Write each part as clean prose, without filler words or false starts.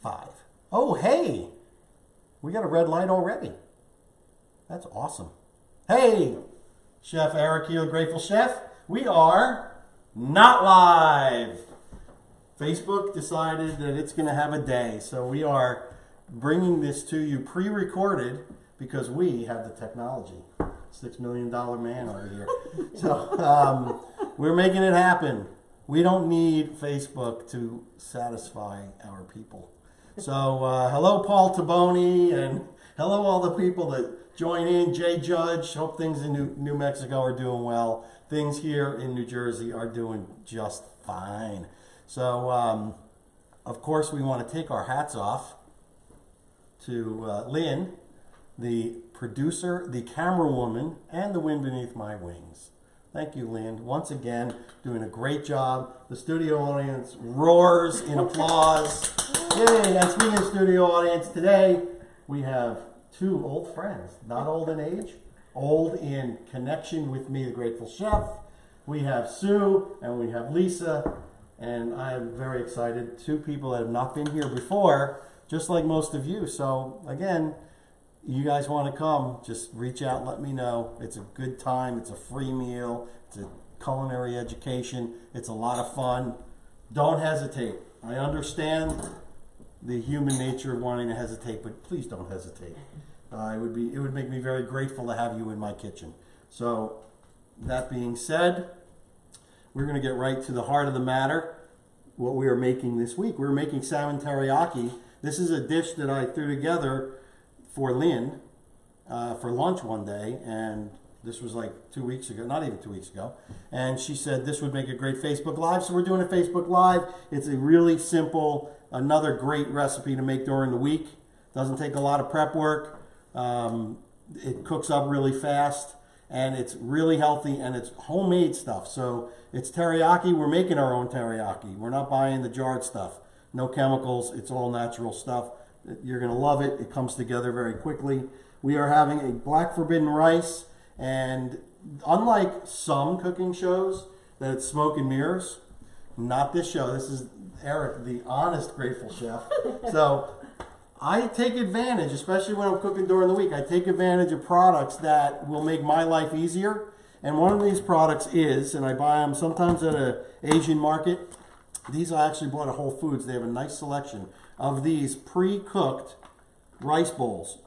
5. Oh, hey! We got a red light already. That's awesome. Hey! Chef Eric here, Grateful Chef. We are not live. Facebook decided that it's going to have a day, so we are bringing this to you pre-recorded because we have the technology. $6 million man over here. So we're making it happen. We don't need Facebook to satisfy our people. So hello, Paul Taboni, and hello, all the people that join in. Jay Judge, hope things in New Mexico are doing well. Things here in New Jersey are doing just fine. So, of course, we want to take our hats off to Lynn, the producer, the camera woman, and the wind beneath my wings. Thank you, Lynn. Once again, doing a great job. The studio audience roars in applause. Yay! And speaking of studio audience, today we have 2 old friends. Not old in age, old in connection with me, the Grateful Chef. We have Sue and we have Lisa, and I am very excited. 2 people that have not been here before, just like most of you. So again, you guys want to come, just reach out and let me know. It's a good time. It's a free meal. It's a culinary education. It's a lot of fun. Don't hesitate. I understand the human nature of wanting to hesitate, but please don't hesitate. It would make me very grateful to have you in my kitchen. So that being said, we're going to get right to the heart of the matter, what we are making this week. We're making salmon teriyaki. This is a dish that I threw together for Lynn for lunch one day, and this was like 2 weeks ago, not even 2 weeks ago, and she said this would make a great Facebook Live, so we're doing a Facebook Live. It's a really simple, another great recipe to make during the week. Doesn't take a lot of prep work. It cooks up really fast, and it's really healthy, and it's homemade stuff. So it's teriyaki. We're making our own teriyaki. We're not buying the jarred stuff. No chemicals. It's all natural stuff. You're going to love it. It comes together very quickly. We are having a black forbidden rice, and unlike some cooking shows that it's smoke and mirrors, not this show. This is Eric, the honest Grateful Chef. So I take advantage, especially when I'm cooking during the week, I take advantage of products that will make my life easier. And one of these products is, and I buy them sometimes at an Asian market. These I actually bought at Whole Foods. They have a nice selection of these pre-cooked rice bowls.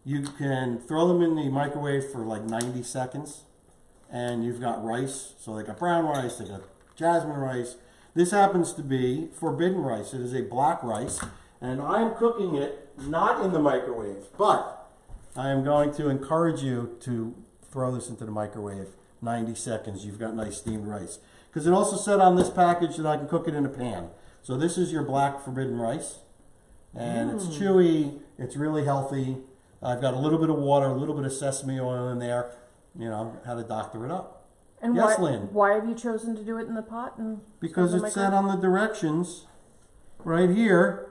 You can throw them in the microwave for like 90 seconds, and you've got rice. So they got brown rice, they got jasmine rice. This happens to be forbidden rice. It is a black rice, and I'm cooking it not in the microwave, but I am going to encourage you to throw this into the microwave 90 seconds. You've got nice steamed rice. Because it also said on this package that I can cook it in a pan. So this is your black forbidden rice, and it's chewy, it's really healthy. I've got a little bit of water, a little bit of sesame oil in there, you know, how to doctor it up. And yes, Lynn? Why have you chosen to do it in the pot? Because it said on the directions, right here,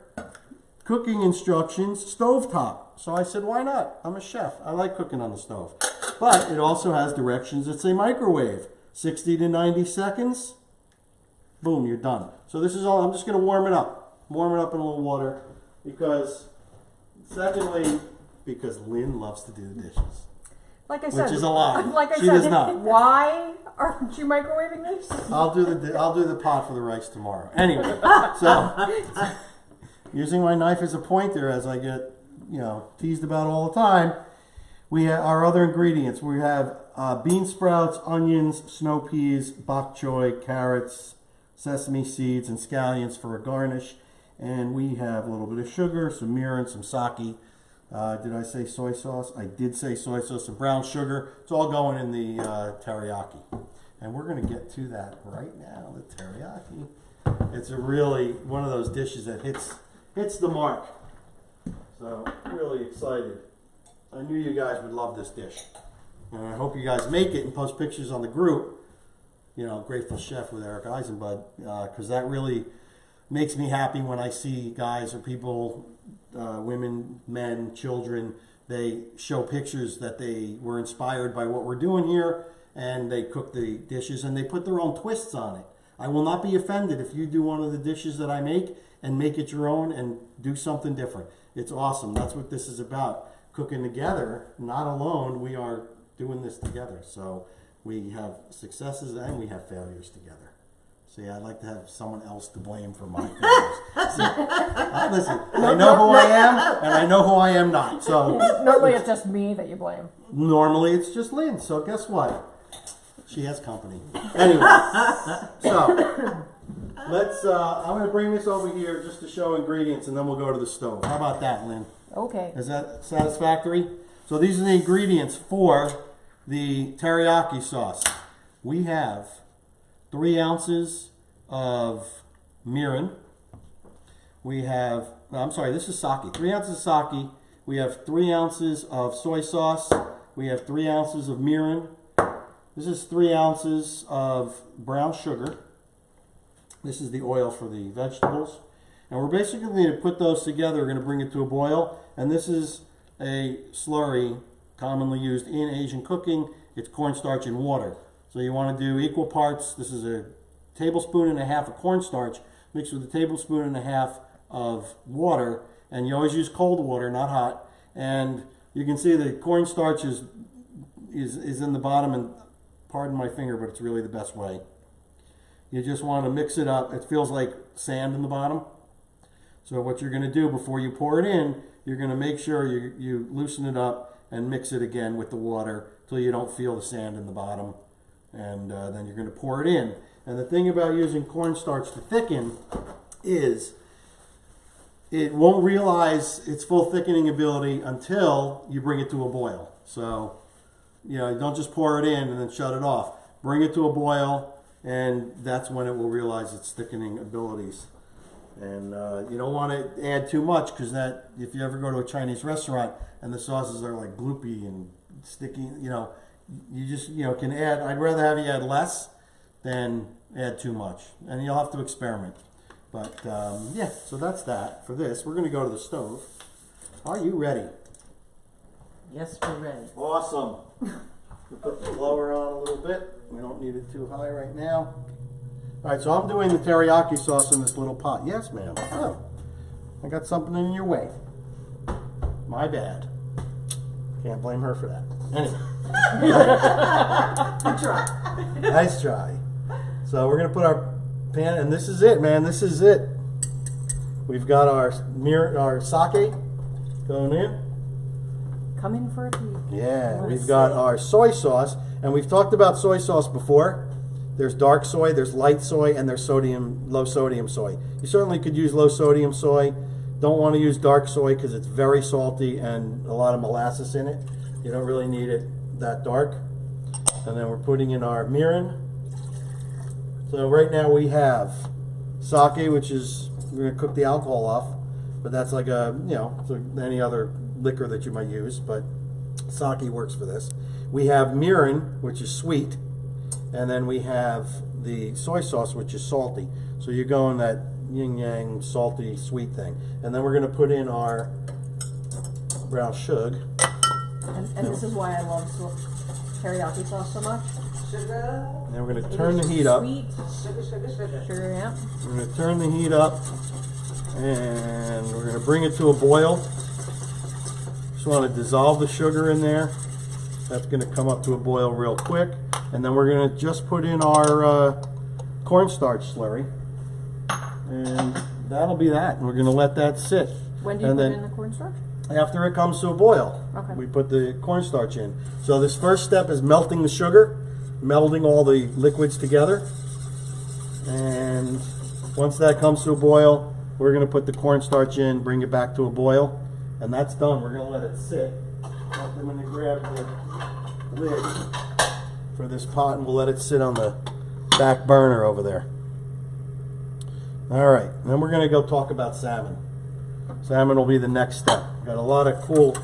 cooking instructions, stovetop. So I said, why not? I'm a chef. I like cooking on the stove. But it also has directions that say microwave. 60 to 90 seconds, boom, you're done. So this is all, I'm just going to warm it up. Warm it up in a little water because, secondly, because Lynn loves to do the dishes. Like I said, which is a lie. Like I she said, does not. Why aren't you microwaving this? I'll do the pot for the rice tomorrow. Anyway, so using my knife as a pointer as I get, teased about all the time, we have our other ingredients. We have bean sprouts, onions, snow peas, bok choy, carrots, sesame seeds, and scallions for a garnish. And we have a little bit of sugar, some mirin, some sake. Did I say soy sauce? I did say soy sauce and brown sugar. It's all going in the teriyaki. And we're going to get to that right now, the teriyaki. It's a really one of those dishes that hits the mark. So, really excited. I knew you guys would love this dish. And I hope you guys make it and post pictures on the group, Grateful Chef with Eric Eisenbud, because that really makes me happy when I see guys or people, women, men, children, they show pictures that they were inspired by what we're doing here, and they cook the dishes and they put their own twists on it. I will not be offended if you do one of the dishes that I make and make it your own and do something different. It's awesome. That's what this is about. Cooking together, not alone. We are doing this together. So we have successes and we have failures together. See, I'd like to have someone else to blame for my failures. See, listen, I know who I am and I know who I am not. So Normally it's just me that you blame. normally it's just Lynn. So guess what? She has company. Anyway, so let's. I'm going to bring this over here just to show ingredients, and then we'll go to the stove. How about that, Lynn? Okay. Is that satisfactory? So these are the ingredients for the teriyaki sauce. We have 3 ounces of mirin. We have, no, I'm sorry, this is sake. 3 ounces of sake. We have 3 ounces of soy sauce. We have 3 ounces of mirin. This is 3 ounces of brown sugar. This is the oil for the vegetables. And we're basically going to put those together. We're going to bring it to a boil. And this is a slurry commonly used in Asian cooking. It's cornstarch and water. So you want to do equal parts. This is a tablespoon and a half of cornstarch mixed with a tablespoon and a half of water. And you always use cold water, not hot. And you can see the cornstarch is in the bottom, and pardon my finger, but it's really the best way. You just want to mix it up. It feels like sand in the bottom. So what you're going to do before you pour it in, you're going to make sure you loosen it up and mix it again with the water till you don't feel the sand in the bottom. And then you're going to pour it in. And the thing about using cornstarch to thicken is it won't realize its full thickening ability until you bring it to a boil. So, you know, don't just pour it in and then shut it off. Bring it to a boil, and that's when it will realize its thickening abilities. And you don't want to add too much, because that, if you ever go to a Chinese restaurant and the sauces are like gloopy and sticky, you know, you just, you know, can add. I'd rather have you add less than add too much, and you'll have to experiment. But yeah, so that's that for this. We're going to go to the stove. Are you ready? Yes, we're ready. Awesome. We'll put the blower on a little bit. We don't need it too high right now. All right, so I'm doing the teriyaki sauce in this little pot. Yes, ma'am. Oh, I got something in your way. My bad. Can't blame her for that. Anyway. Good try. Nice try. So we're going to put our pan, and this is it, man. This is it. We've got our sake going in. Come in for a peek. Yeah, we've got our soy sauce, and we've talked about soy sauce before. There's dark soy, there's light soy, and there's low sodium soy. You certainly could use low sodium soy. Don't want to use dark soy because it's very salty and a lot of molasses in it. You don't really need it that dark. And then we're putting in our mirin. So right now we have sake, which is, we're going to cook the alcohol off, but that's like a, you know, it's like any other liquor that you might use, but sake works for this. We have mirin, which is sweet, and then we have the soy sauce, which is salty. So you're going that yin-yang, salty, sweet thing. And then we're going to put in our brown sugar. And this is why I love teriyaki sauce so much. Sugar. And then we're going to turn the heat up. Sweet. Sugar, yeah. We're going to turn the heat up, and we're going to bring it to a boil. Just want to dissolve the sugar in there. That's going to come up to a boil real quick. And then we're going to just put in our cornstarch slurry. And that'll be that. And we're going to let that sit. When do you put in the cornstarch? After it comes to a boil, Okay. we put the cornstarch in. So this first step is melting the sugar, melding all the liquids together. And once that comes to a boil, we're going to put the cornstarch in, bring it back to a boil. And that's done. We're going to let it sit. I'm going to grab the lid for this pot, and we'll let it sit on the back burner over there. All right, then we're going to go talk about salmon. Salmon will be the next step. Got a lot of cool,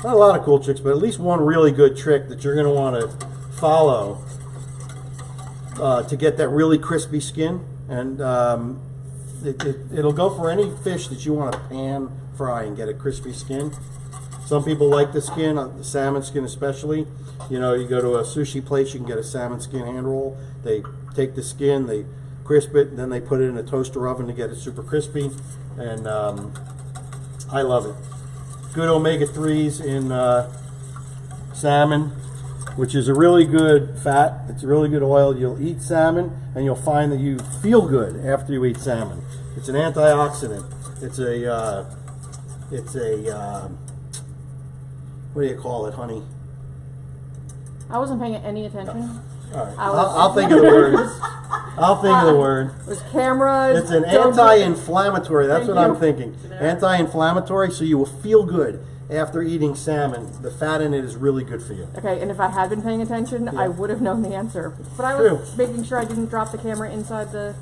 not a lot of cool tricks, but at least one really good trick that you're going to want to follow to get that really crispy skin. And it'll go for any fish that you want to pan fry and get a crispy skin. Some people like the skin, the salmon skin especially. You know, you go to a sushi place, you can get a salmon skin hand roll. They take the skin, they crisp it, and then they put it in a toaster oven to get it super crispy, and I love it. Good omega-3s in salmon, which is a really good fat. It's a really good oil. You'll eat salmon, and you'll find that you feel good after you eat salmon. It's an antioxidant. It's a what do you call it, honey? I wasn't paying any attention. All right, I'll think of the word. I'll think of the word. It was cameras. It's an anti-inflammatory. That's what I'm thinking. Anti-inflammatory, so you will feel good after eating salmon. The fat in it is really good for you. Okay, and if I had been paying attention, I would have known the answer. But I was making sure I didn't drop the camera inside the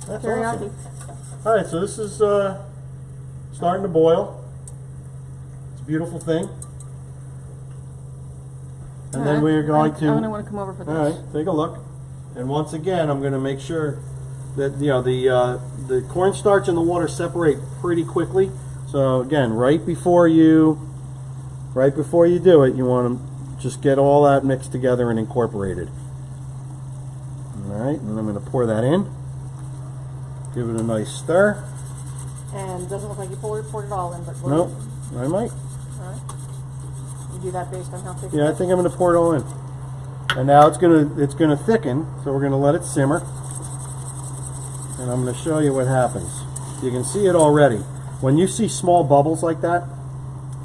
teriyaki. Awesome. All right, so this is starting to boil. It's a beautiful thing. And then we're going to... I'm going to want to come over for this. All right, take a look. And once again, I'm going to make sure that the cornstarch and the water separate pretty quickly. So again, right before you do it, you want to just get all that mixed together and incorporated. All right, and I'm going to pour that in. Give it a nice stir. And it doesn't look like you poured it all in, but nope, I might. All right. You do that based on how thick. Yeah, I think I'm going to pour it all in. And now it's gonna thicken, so we're gonna let it simmer. And I'm gonna show you what happens. You can see it already. When you see small bubbles like that,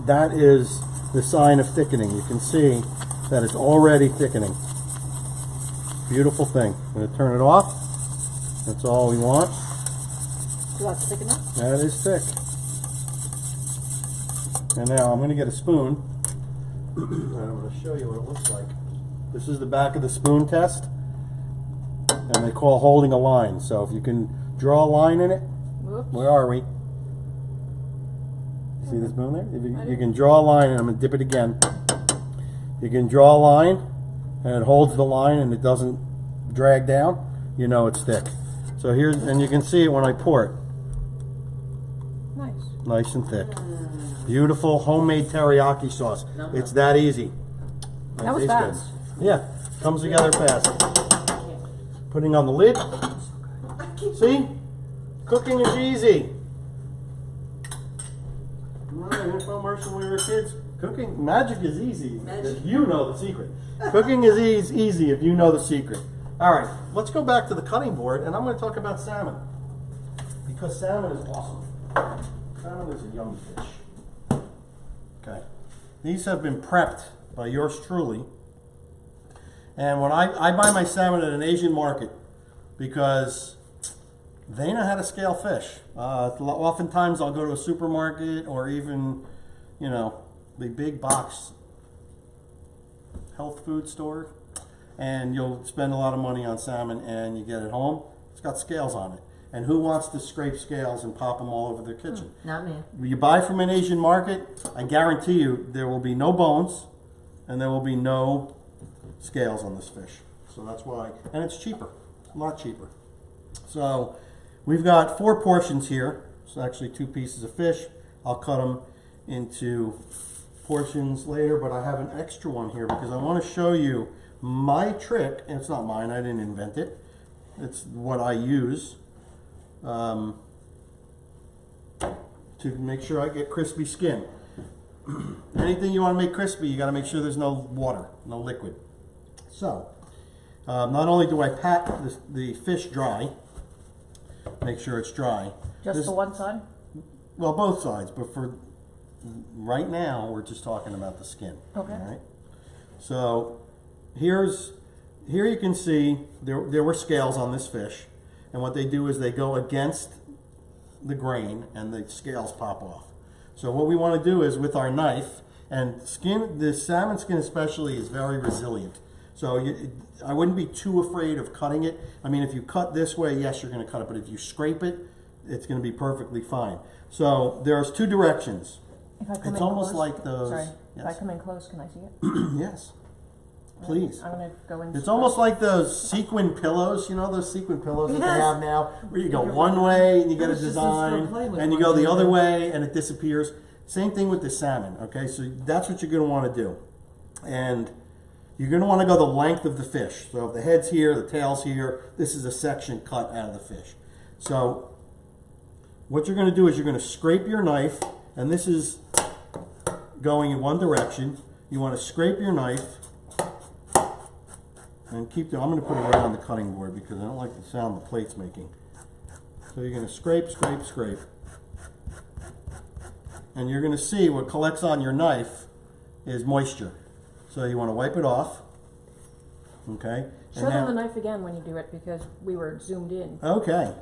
that is the sign of thickening. You can see that it's already thickening. Beautiful thing. I'm gonna turn it off. That's all we want. So that's thick enough? That is thick. And now I'm gonna get a spoon, and I'm gonna show you what it looks like. This is the back of the spoon test, and they call holding a line. So if you can draw a line in it, Whoops. Where are we? See the spoon there? If you can draw a line, and I'm going to dip it again. You can draw a line, and it holds the line, and it doesn't drag down. You know it's thick. So here's, and you can see it when I pour it. Nice. Nice and thick. Beautiful homemade teriyaki sauce. It's that easy. That was fast. Good. Yeah, comes together fast. Putting on the lid. See? Cooking is easy. Infomercial when we were kids. Cooking, magic is easy if you know the secret. Cooking is easy if you know the secret. All right, let's go back to the cutting board, and I'm going to talk about salmon. Because salmon is awesome. Salmon is a yummy fish. Okay. These have been prepped by yours truly. And when I buy my salmon at an Asian market, because they know how to scale fish. Oftentimes I'll go to a supermarket or even, you know, the big box health food store, and you'll spend a lot of money on salmon, and you get it home, it's got scales on it. And who wants to scrape scales and pop them all over their kitchen? Not me. You buy from an Asian market, I guarantee you there will be no bones, and there will be no scales on this fish. So that's why, and it's cheaper, a lot cheaper. So we've got 4 portions here. It's actually 2 pieces of fish. I'll cut them into portions later, but I have an extra one here because I want to show you my trick, and it's not mine, I didn't invent it. It's what I use to make sure I get crispy skin. Anything you want to make crispy, you got to make sure there's no water, no liquid. So, not only do I pat the fish dry, make sure it's dry. Just the one side? Well, both sides, but for right now, we're just talking about the skin. Okay. All right? So, here you can see there were scales on this fish, and what they do is they go against the grain, and the scales pop off. So what we want to do is with our knife, and the salmon skin especially is very resilient. So I wouldn't be too afraid of cutting it. I mean, if you cut this way, yes, you're going to cut it, but if you scrape it, it's going to be perfectly fine. So there's 2 directions. If I come It's in almost close, like those. Sorry, Yes. if I come in close, can I see it? Yes, please. I'm going to go in. It's almost like those sequin pillows, you know, those sequin pillows that they have now, where you go one way and you get a design, and you go the other way and it disappears. Same thing with the salmon, okay? So that's what you're going to want to do. And you're going to want to go the length of the fish. So if the head's here, the tail's here, this is a section cut out of the fish. So what you're going to do is you're going to scrape your knife, and this is going in one direction. You want to scrape your knife and keep the, I'm going to put it right on the cutting board because I don't like the sound the plate's making. So you're going to scrape, scrape, scrape. And you're going to see what collects on your knife is moisture. So you want to wipe it off. Okay. Show them the knife again when you do it because we were zoomed in. Okay.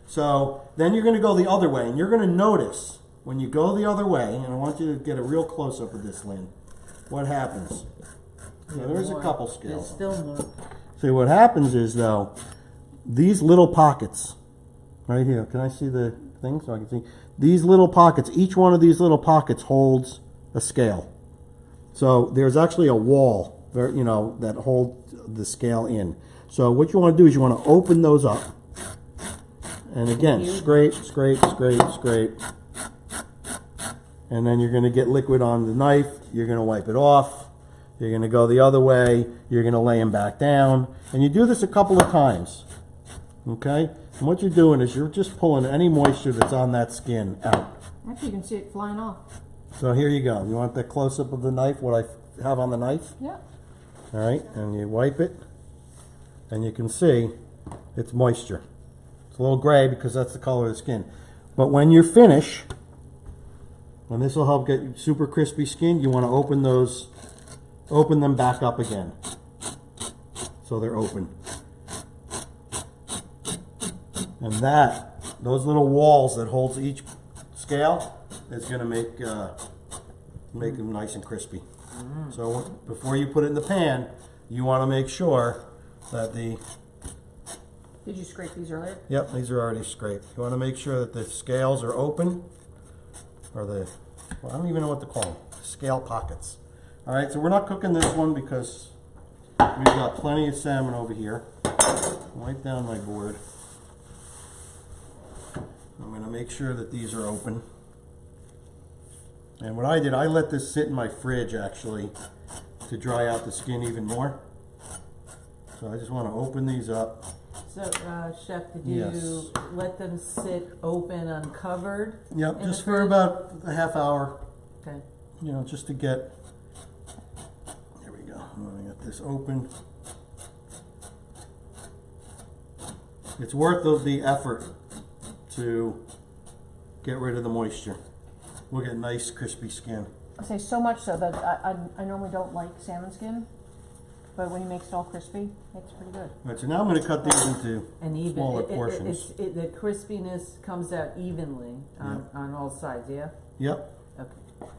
So then you're going to go the other way, and you're going to notice when you go the other way, and I want you to get a real close-up of this, Lynn, what happens. So there's a couple scales. There's still more. See, what happens is, though, these little pockets, right here, can I see the thing so I can see? These little pockets, each one of these little pockets holds a scale. So there's actually a wall, you know, that holds the scale in. So what you want to do is you want to open those up. And again, scrape, scrape, scrape, scrape. And then you're going to get liquid on the knife. You're going to wipe it off. You're going to go the other way. You're going to lay them back down. And you do this a couple of times. Okay? And what you're doing is you're just pulling any moisture that's on that skin out. Actually, you can see it flying off. So here you go. You want the close-up of the knife, what I have on the knife? Yeah. All right, and you wipe it, and you can see it's moisture. It's a little gray because that's the color of the skin. But when you finish, and this will help get super crispy skin, you want to open them back up again. So they're open. And those little walls that holds each scale is going to make them nice and crispy. So before you put it in the pan, you want to make sure that the... Did you scrape these earlier? Yep, these are already scraped. You want to make sure that the scales are open, or well, I don't even know what to call them, scale pockets. All right, so we're not cooking this one because we've got plenty of salmon over here. Wipe down my board. I'm going to make sure that these are open. And what I did, I let this sit in my fridge actually to dry out the skin even more. So I just want to open these up. So, Chef, did you let them sit open, uncovered? Yep, just for about a half hour. Okay. You know, just to get, here we go. I'm going to get this open. It's worth the effort to get rid of the moisture. We'll get nice crispy skin. I say so much so that I normally don't like salmon skin, but when he makes it all crispy, it's pretty good. All right, so now I'm going to cut these into smaller portions. The crispiness comes out evenly on all sides, yeah? Yep. Okay.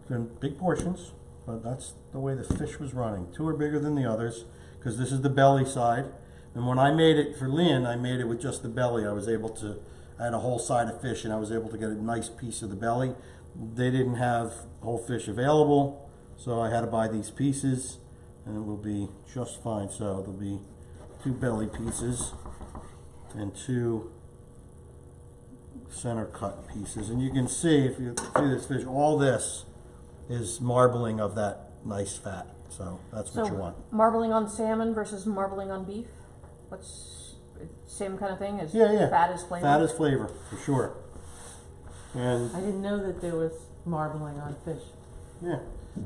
They're in big portions, but that's the way the fish was running. Two are bigger than the others because this is the belly side. And when I made it for Lynn, I made it with just the belly. I had a whole side of fish and I was able to get a nice piece of the belly. They didn't have whole fish available, so I had to buy these pieces, and it will be just fine. So there'll be 2 belly pieces and 2 center cut pieces. And you can see, if you see this fish, all this is marbling of that nice fat. So that's what you want. Marbling on salmon versus marbling on beef? Same kind of thing as Yeah. fat is flavor? Fat is flavor, for sure. And I didn't know that there was marbling on fish. yeah,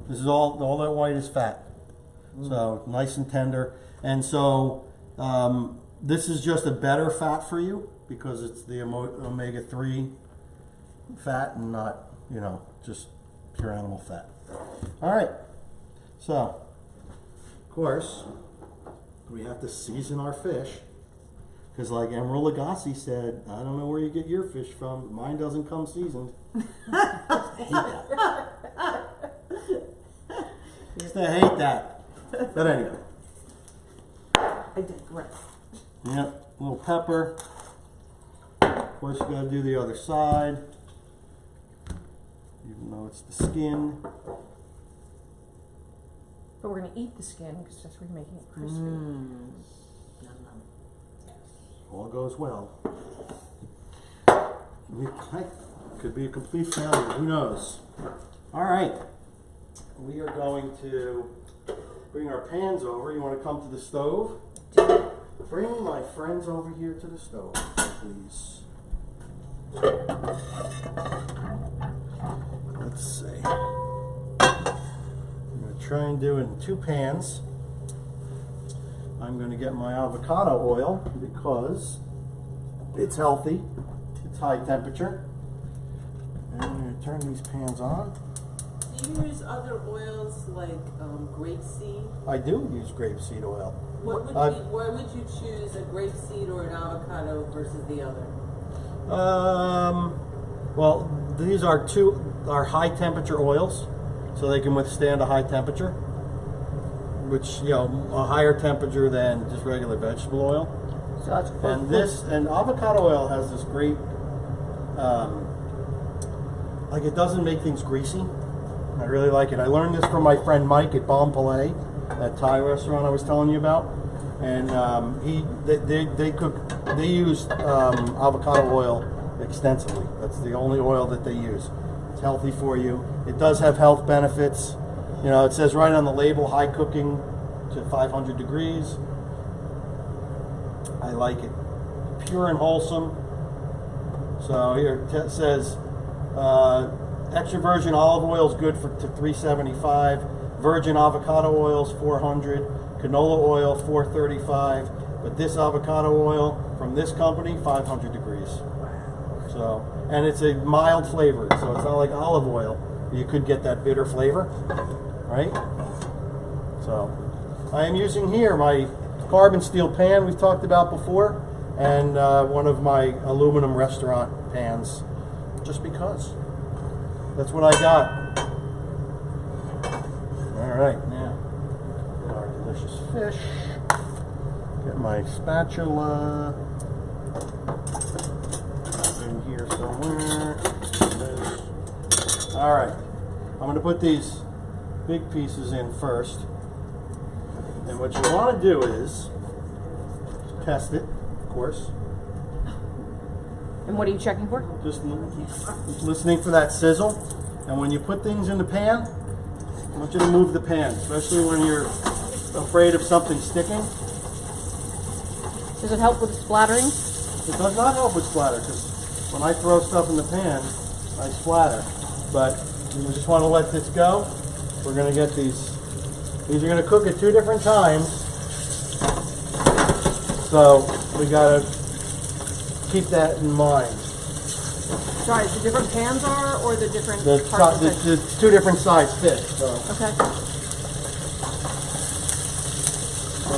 this is all that white is fat. So nice and tender. And so this is just a better fat for you because it's the omega-3 fat and not, you know, just pure animal fat. All right. So, of course, we have to season our fish. Because like Emeril Lagasse said, I don't know where you get your fish from, but mine doesn't come seasoned. I hate that. But anyway. I digress. Yep, a little pepper. Of course, you got to do the other side. Even though it's the skin. But we're going to eat the skin because that's what we're making it crispy. All goes well. Could be a complete failure. Who knows? All right. we are going to bring our pans over. You want to come to the stove? Bring my friends over here to the stove, please. Let's see. I'm going to try and do it in 2 pans. I'm going to get my avocado oil because it's healthy. It's high temperature. And I'm going to turn these pans on. Do you use other oils like grapeseed? I do use grapeseed oil. Why would you choose a grapeseed or an avocado versus the other? Well, these are high temperature oils, so they can withstand a high temperature, which, you know, a higher temperature than just regular vegetable oil. So that's And avocado oil has this great, like, it doesn't make things greasy. I really like it. I learned this from my friend Mike at Bon Palais, that Thai restaurant I was telling you about, and they use avocado oil extensively. That's the only oil that they use. It's healthy for you. It does have health benefits. You know, it says right on the label, high cooking to 500 degrees. I like it. Pure and wholesome. So here it says extra virgin olive oil is good to 375. Virgin avocado oil is 400. Canola oil 435. But this avocado oil from this company 500 degrees. So, and it's a mild flavor, so it's not like olive oil. You could get that bitter flavor, right? So, I am using here my carbon steel pan we've talked about before, and one of my aluminum restaurant pans, just because. That's what I got. All right, now get our delicious fish. Get my spatula in here somewhere. All right, I'm going to put these big pieces in first. And what you want to do is test it, of course. And what are you checking for? Just listening for that sizzle. And when you put things in the pan, I want you to move the pan, especially when you're afraid of something sticking. Does it help with splattering? It does not help with splatter, because when I throw stuff in the pan, I splatter. But we just want to let this go. We're going to get these. These are going to cook at 2 different times. So we got to keep that in mind. Sorry, the different pans are, or the different The 2 different size fish. So. Okay.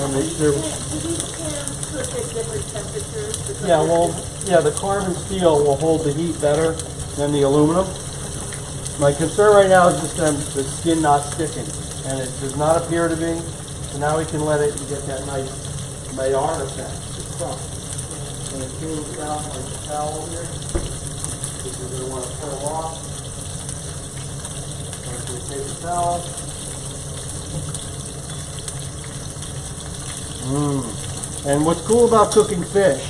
Do these pans cook at different temperatures? Yeah, well, yeah, the carbon steel will hold the heat better than the aluminum. My concern right now is just the skin not sticking, and it does not appear to be. So now we can let it get that nice Maillard effect. I'm going to change out my towel here, because you're going to want to pull off. I'm going to take the towel. And what's cool about cooking fish,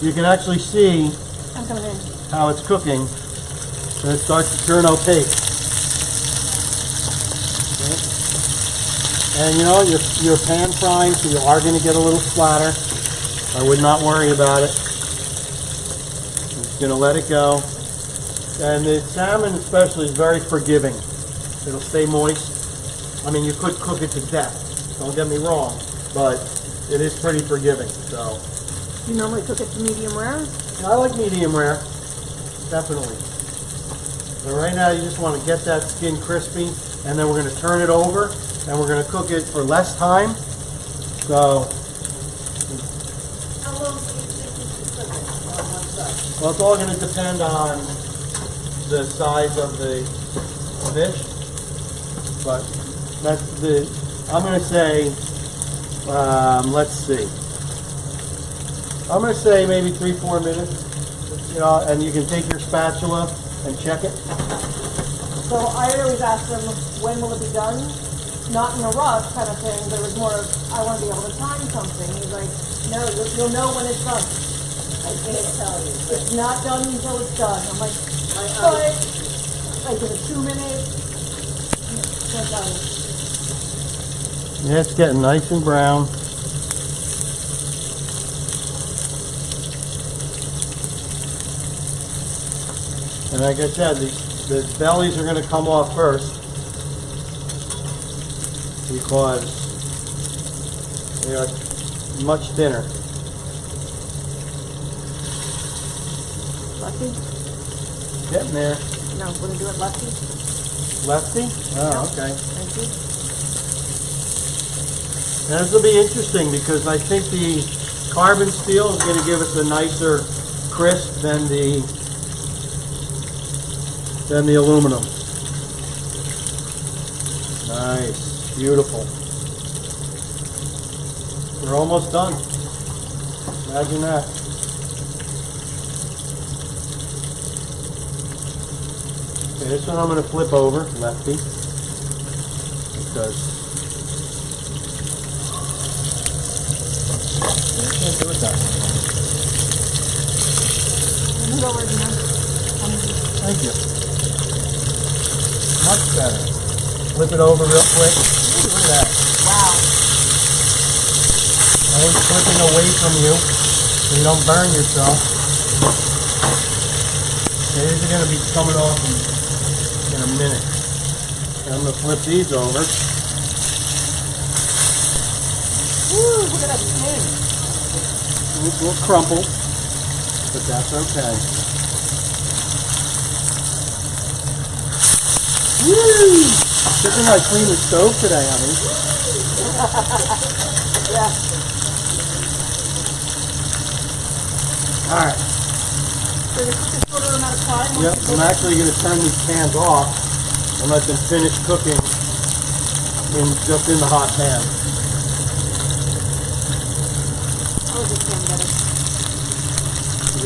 you can actually see I'm coming in. how it's cooking, and it starts to turn opaque. Okay. And you know, you're pan frying, so you are going to get a little splatter. I would not worry about it. I'm just going to let it go. And the salmon especially is very forgiving. It'll stay moist. I mean, you could cook it to death. Don't get me wrong, but it is pretty forgiving. So, You normally cook it to medium rare? I like medium rare, definitely. But right now, you just want to get that skin crispy, and then we're going to turn it over, and we're going to cook it for less time. So, How long do you think you should cook it on one side? well, it's all going to depend on the size of the fish, but that's the. I'm going to say, let's see. I'm going to say maybe 3-4 minutes, you know, and you can take your spatula and check it. So I always ask them, when will it be done? Not in a rush kind of thing, but it was more of, I want to be able to time something. He's like, no, you'll know when it's done. I can't tell you. It's not done until it's done. I'm like, but I give it 2 minutes, Well done. Yeah, it's getting nice and brown. And like I said, the bellies are going to come off first because they are much thinner. Lefty? Getting there. No, want to do it lefty? Lefty? Oh, okay. Thank you. Now, this will be interesting because I think the carbon steel is going to give us a nicer crisp than the aluminum. Nice, beautiful. We're almost done. Imagine that. Okay, this one I'm going to flip over, lefty, because I can't do it that way. Move over to him. Thank you. Much better. Flip it over real quick. Look at that. Wow. Always flipping away from you so you don't burn yourself. Okay, these are going to be coming off in a minute. I'm going to flip these over. Woo, look at that skin. We'll crumple, but that's okay. Woo! Good thing I cleaned the stove today, honey. Yeah. Alright. So the cook a shorter amount of time? Yep, I'm actually going to turn these cans off and let them finish cooking just in the hot pan. Oh, this one better.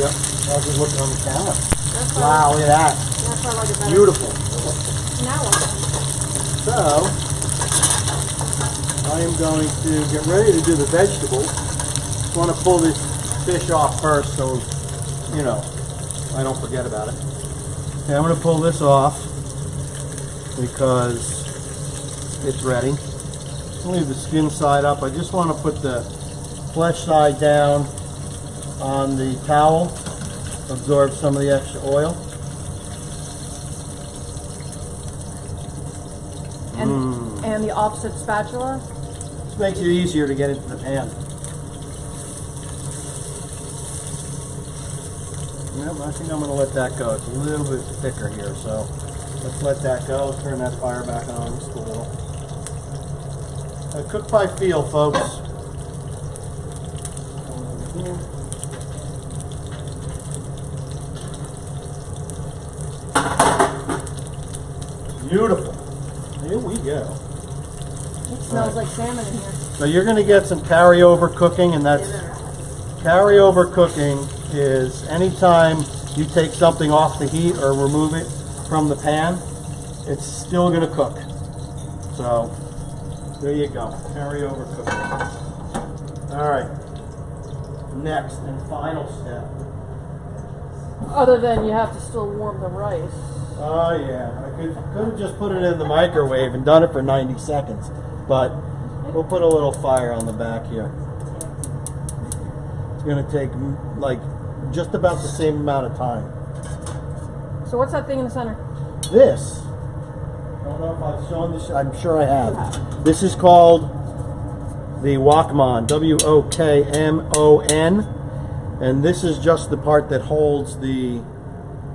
Yep, I was just looking on the camera. That's why Wow, look at that. That's why I like it better. Beautiful. Now what? So, I am going to get ready to do the vegetables. Just want to pull this fish off first so, you know, I don't forget about it. Okay, I'm going to pull this off because it's ready. I'll leave the skin side up. I just want to put the flesh side down on the towel, absorb some of the extra oil. And the opposite spatula? This makes it easier to get into the pan. Yep, I think I'm going to let that go. It's a little bit thicker here, so let's let that go. Turn that fire back on just a little. Cook by feel, folks. Beautiful. Here we go. It smells like salmon in here. So you're going to get some carryover cooking, and that's carryover cooking is anytime you take something off the heat or remove it from the pan, it's still going to cook. So there you go, carryover cooking. All right, next and final step. Other than you have to still warm the rice. Oh yeah, I could have just put it in the microwave and done it for 90 seconds, but we'll put a little fire on the back here. It's going to take like just about the same amount of time. So what's that thing in the center? This, I don't know if I've shown this, I'm sure I have. This is called the Wokmon, W-O-K-M-O-N, and this is just the part that holds the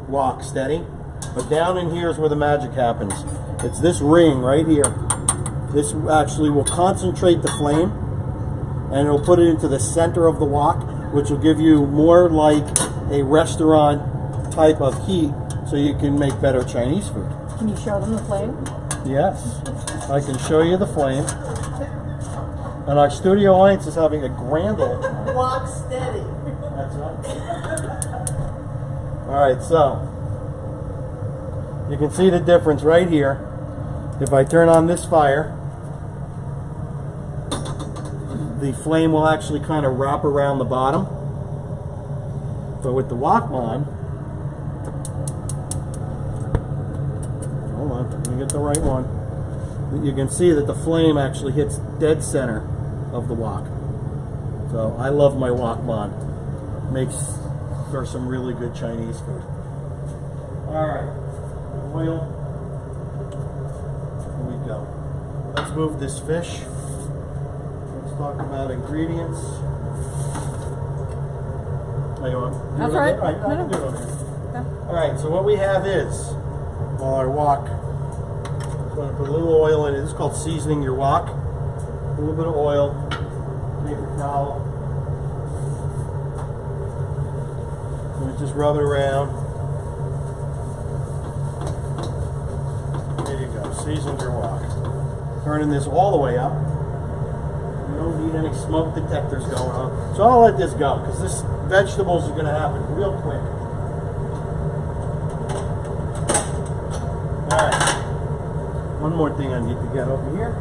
wok steady. But down in here is where the magic happens. It's this ring right here. This actually will concentrate the flame and it'll put it into the center of the wok, which will give you more like a restaurant type of heat so you can make better Chinese food. Can you show them the flame? Yes, I can show you the flame. And our studio audience is having a grand old time. Wok steady. That's right. All right, so you can see the difference right here. If I turn on this fire, the flame will actually kind of wrap around the bottom. But with the Wokmon, hold on, let me get the right one. you can see that the flame actually hits dead center of the wok. So I love my wok bond. Makes for some really good Chinese food. All right, oil. Here we go. Let's move this fish. Let's talk about ingredients. Are you on? That's right. I can do it on here. Okay. All right, so what we have is, well, our wok. So I'm going to put a little oil in it. This is called seasoning your wok. A little bit of oil, paper towel. And we just rub it around. There you go, seasoned your wok. Turning this all the way up. You don't need any smoke detectors going on. So I'll let this go, because this vegetables are going to happen real quick. Alright. One more thing I need to get over here.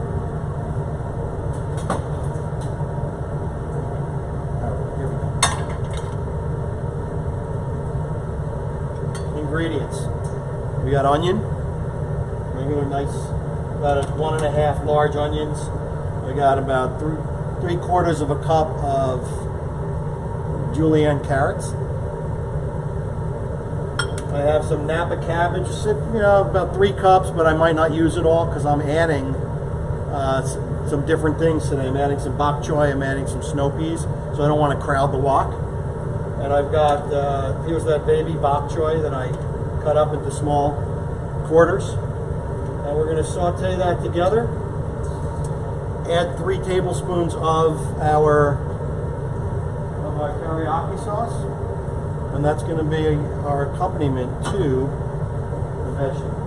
Alright, here we go. Ingredients. We got onion. Regular nice, about 1.5 large onions. I got about 3/4 of a cup of julienne carrots. I have some Napa cabbage, about 3 cups, but I might not use it all because I'm adding some different things today. I'm adding some bok choy, I'm adding some snow peas, so I don't want to crowd the wok. And I've got, here's that baby bok choy that I cut up into small quarters. And we're going to saute that together. Add 3 tablespoons of our teriyaki sauce, and that's going to be our accompaniment to the vegetables.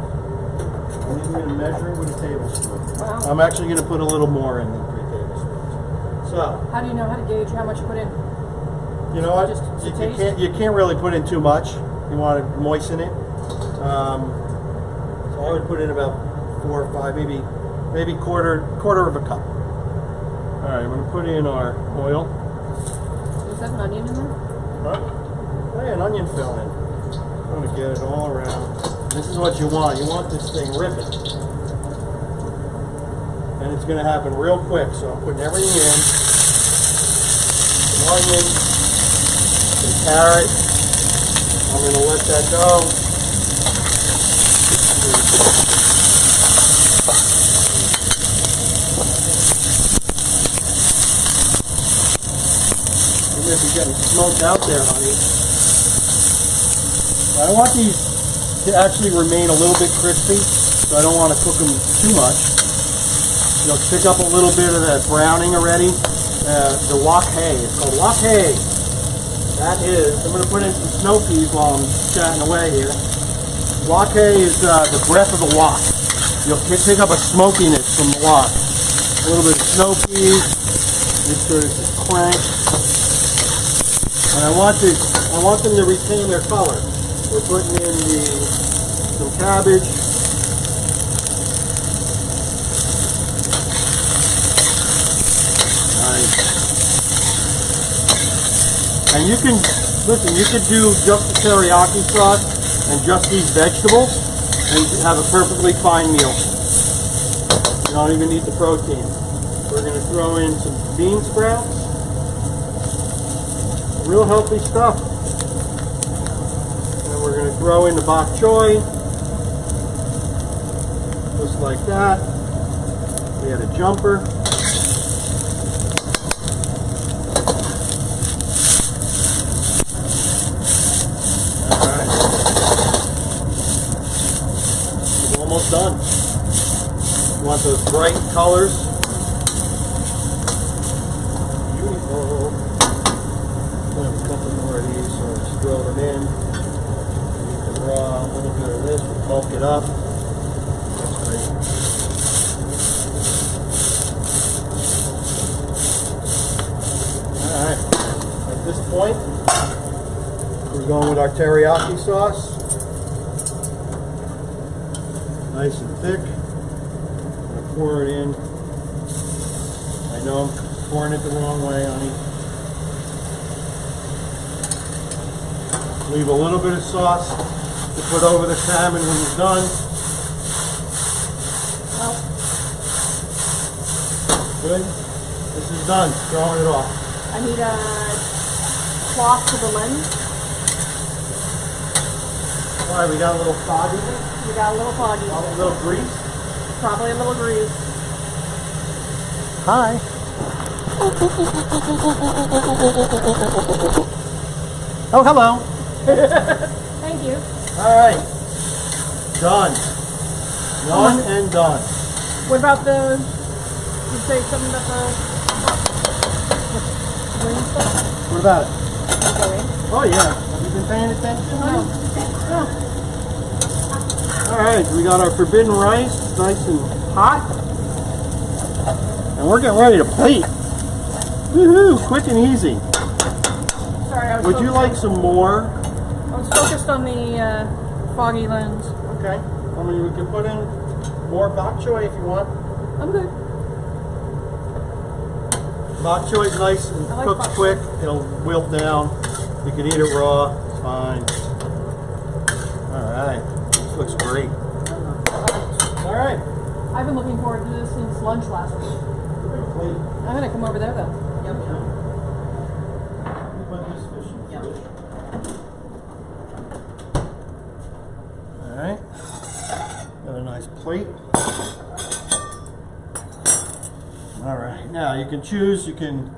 I'm even going to measure it with a tablespoon. Wow. I'm actually going to put a little more in than 3 tablespoons. So, How do you know how to gauge how much to put in? you know what? Just to taste? You can't really put in too much. You want to moisten it. So I would put in about 4 or 5, maybe quarter of a cup. All right, I'm going to put in our oil. Is that an onion in there? Huh? Hey, an onion fell in. I'm going to get it all around. This is what you want. You want this thing ripping. And it's going to happen real quick, so I'm putting everything in. Some onion, some carrot. I'm going to let that go. If you're getting smoked out there, honey. I want these to actually remain a little bit crispy, so I don't want to cook them too much. You'll pick up a little bit of that browning already. The wok hay. It's called wok hay. That is, I'm going to put in some snow peas while I'm chatting away here. Wok hay is the breath of the wok. You'll pick up a smokiness from the wok. A little bit of snow peas. Make sure this is cranked. And I want them to retain their color. We're putting in some cabbage. Nice. And you can do just the teriyaki sauce and just these vegetables and have a perfectly fine meal. You don't even need the protein. We're going to throw in some bean sprouts. Real healthy stuff. And we're going to throw in the bok choy. Just like that. We had a jumper. Alright. We're almost done. You want those bright colors. Beautiful. Throw them in. You can draw a little bit of this, we'll bulk it up. Alright, at this point, we're going with our teriyaki sauce. Nice and thick. I'm going to pour it in. I know I'm pouring it the wrong way, honey. Leave a little bit of sauce to put over the salmon when you're done. Well, Good. This is done. Throwing it off. I need a cloth for the lens. All right, we got a little foggy. We got a little foggy. A little grease. Probably a little grease. Hi. Oh, hello. Thank you. All right. Done. Done and done. What about the? You say something about the green stuff? What about it? Okay. Oh, yeah. Have you been paying attention? No. All right, so we got our forbidden rice, nice and hot. And we're getting ready to plate. Woohoo, quick and easy. Sorry, I was Would you like some more? I was focused on the foggy lens. Okay. I mean, we can put in more bok choy if you want. I'm good. Bok choy is nice and I like cooks bok quick. It'll wilt down. You can eat it raw. It's fine. All right. This looks great. All right. I've been looking forward to this since lunch last week. I'm gonna come over there though. Yum yum. Put this fish in the fridge. All right. Got a nice plate. All right. Now you can choose. You can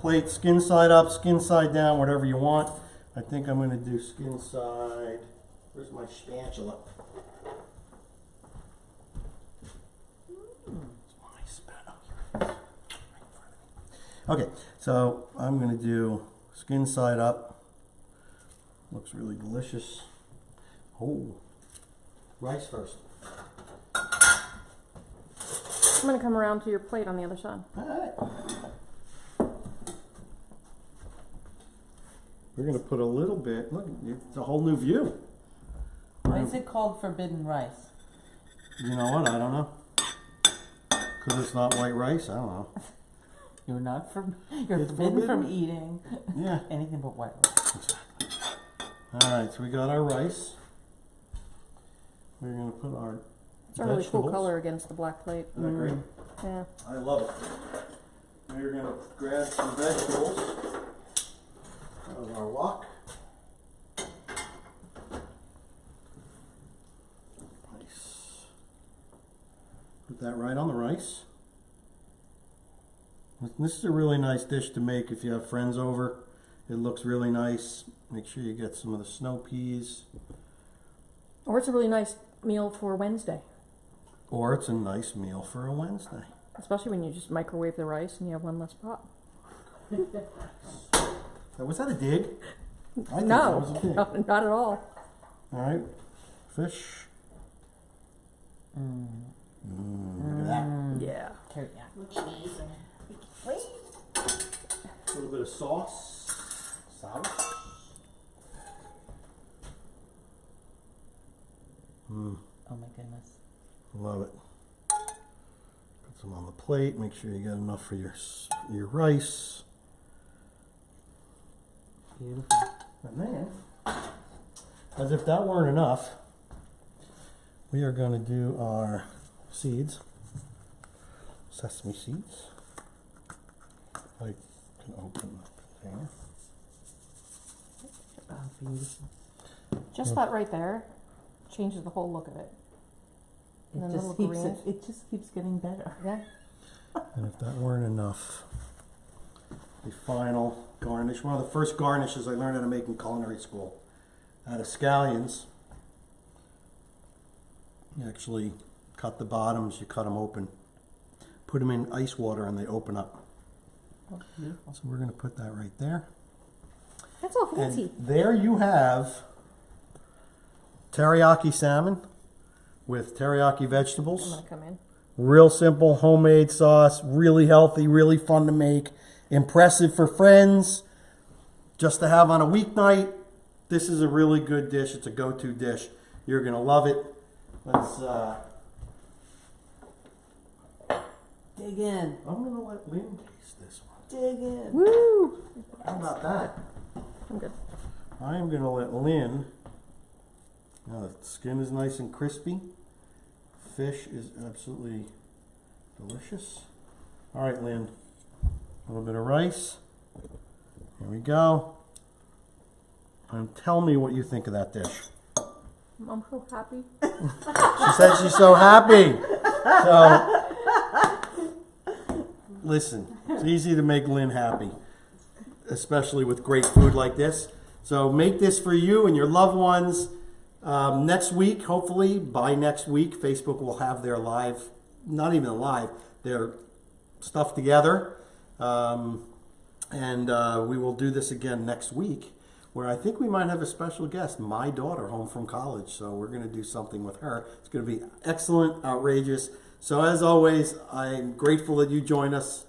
plate skin side up, skin side down, whatever you want. I think I'm going to do skin side. Where's my spatula? Okay, so I'm going to do skin side up. Looks really delicious. Oh, rice first. I'm gonna come around to your plate on the other side. All right. We're going to put a little bit. Look, it's a whole new view. Why is it called forbidden rice? You know what? I don't know. Because it's not white rice? I don't know. You're not from. You're It's forbidden from forbidden? eating Yeah. anything but white rice. All right, so we got our rice. We're going to put our It's a really cool vegetables. color against the black plate. Isn't that great? Yeah. I love it. We're going to grab some vegetables out of our wok. Nice. Put that right on the rice. This is a really nice dish to make if you have friends over. It looks really nice. Make sure you get some of the snow peas. Or it's a really nice meal for Wednesday. Or it's a nice meal for a Wednesday. Especially when you just microwave the rice and you have one less pot. Was that a dig? I think No, that was a dig. no, not at all. All right, fish. Look at that. Yeah. Teriyaki. A little bit of sauce. Sauce. Oh my goodness. Love it. Put some on the plate. Make sure you get enough for your rice. Beautiful. And then, as if that weren't enough, we are going to do our seeds. Sesame seeds. I can open the container. Oh, beautiful. Just that right there changes the whole look of it. And then It the just little keeps greens. it just keeps getting better. Yeah. And if that weren't enough, the final garnish. One of the first garnishes I learned how to make in culinary school. Out of scallions, you actually cut the bottoms, you cut them open, put them in ice water, and they open up. Oh, beautiful. So we're going to put that right there. That's all fancy. And there you have teriyaki salmon with teriyaki I'm vegetables. gonna come in. Real simple homemade sauce, really healthy, really fun to make, impressive for friends, just to have on a weeknight. This is a really good dish. It's a go-to dish. You're gonna love it. Let's. Dig in. I'm gonna let Lynn taste this one. Dig in. Woo! How about that? I'm good. I am gonna let Lynn. Now the skin is nice and crispy. fish is absolutely delicious. All right, Lynn. A little bit of rice. Here we go. And tell me what you think of that dish. I'm so happy. She said she's so happy. So, listen, it's easy to make Lynn happy, especially with great food like this. So make this for you and your loved ones. Next week, hopefully, by next week, Facebook will have their live, not even live, their stuff together. And we will do this again next week, where I think we might have a special guest, my daughter, home from college. So we're going to do something with her. It's going to be excellent, outrageous. So as always, I'm grateful that you join us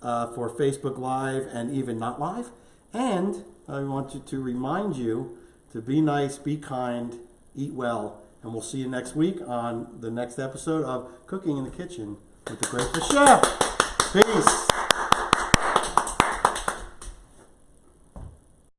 for Facebook Live and even not live. And I want to remind you to be nice, be kind, eat well. And we'll see you next week on the next episode of Cooking in the Kitchen with the Grateful Chef. Peace.